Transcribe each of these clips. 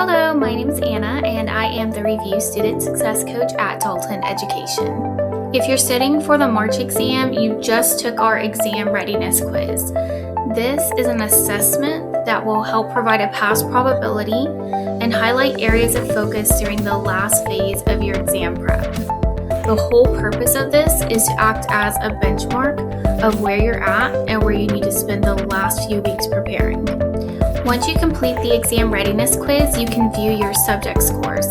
Hello, my name is Anna, and I am the Review Student Success Coach at Dalton Education. If you're studying for the March exam, you just took our Exam Readiness Quiz. This is an assessment that will help provide a pass probability and highlight areas of focus during the last phase of your exam prep. The whole purpose of this is to act as a benchmark of where you're at and where you need to spend the last few weeks preparing. Once you complete the Exam Readiness Quiz, you can view your subject scores.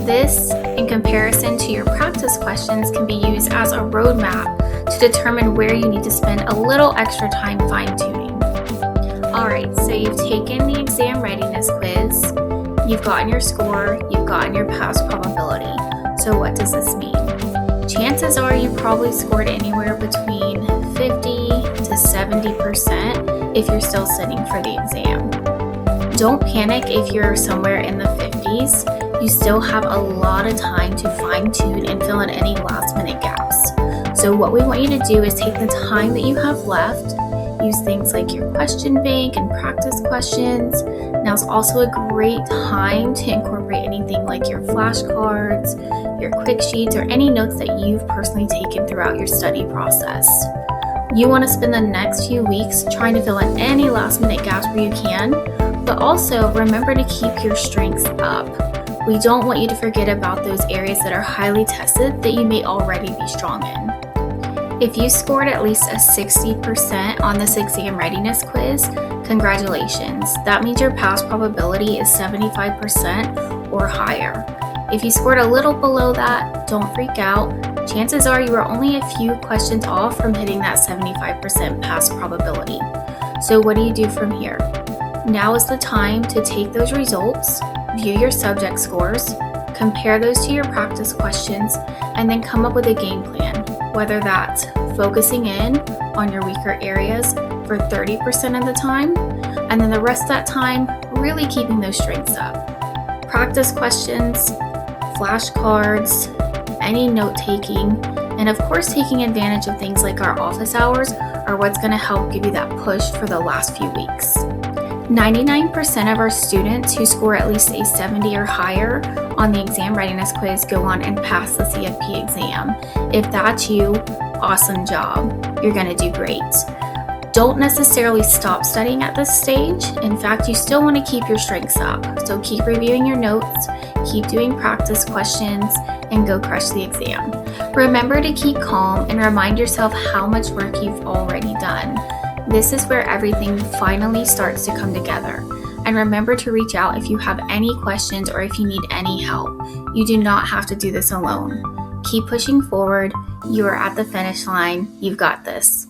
This, in comparison to your practice questions, can be used as a roadmap to determine where you need to spend a little extra time fine-tuning. Alright, so you've taken the Exam Readiness Quiz, you've gotten your score, you've gotten your pass probability. So what does this mean? Chances are you probably scored anywhere between 50 to 70% if you're still sitting for the exam. Don't panic if you're somewhere in the 50s. You still have a lot of time to fine-tune and fill in any last-minute gaps. So what we want you to do is take the time that you have left, use things like your question bank and practice questions. Now is also a great time to incorporate anything like your flashcards, your quick sheets, or any notes that you've personally taken throughout your study process. You want to spend the next few weeks trying to fill in any last-minute gaps where you can, but also remember to keep your strengths up. We don't want you to forget about those areas that are highly tested that you may already be strong in. If you scored at least a 60% on this Exam Readiness Quiz, congratulations. That means your pass probability is 75% or higher. If you scored a little below that, don't freak out. Chances are you are only a few questions off from hitting that 75% pass probability. So what do you do from here? Now is the time to take those results, view your subject scores, compare those to your practice questions, and then come up with a game plan, whether that's focusing in on your weaker areas for 30% of the time, and then the rest of that time really keeping those strengths up. Practice questions, flashcards, any note-taking, and of course taking advantage of things like our office hours are what's going to help give you that push for the last few weeks. 99% of our students who score at least a 70 or higher on the Exam Readiness Quiz go on and pass the CFP exam. If that's you, awesome job. You're going to do great. Don't necessarily stop studying at this stage. In fact, you still want to keep your strengths up. So keep reviewing your notes, keep doing practice questions, and go crush the exam. Remember to keep calm and remind yourself how much work you've already done. This is where everything finally starts to come together. And remember to reach out if you have any questions or if you need any help. You do not have to do this alone. Keep pushing forward. You are at the finish line. You've got this.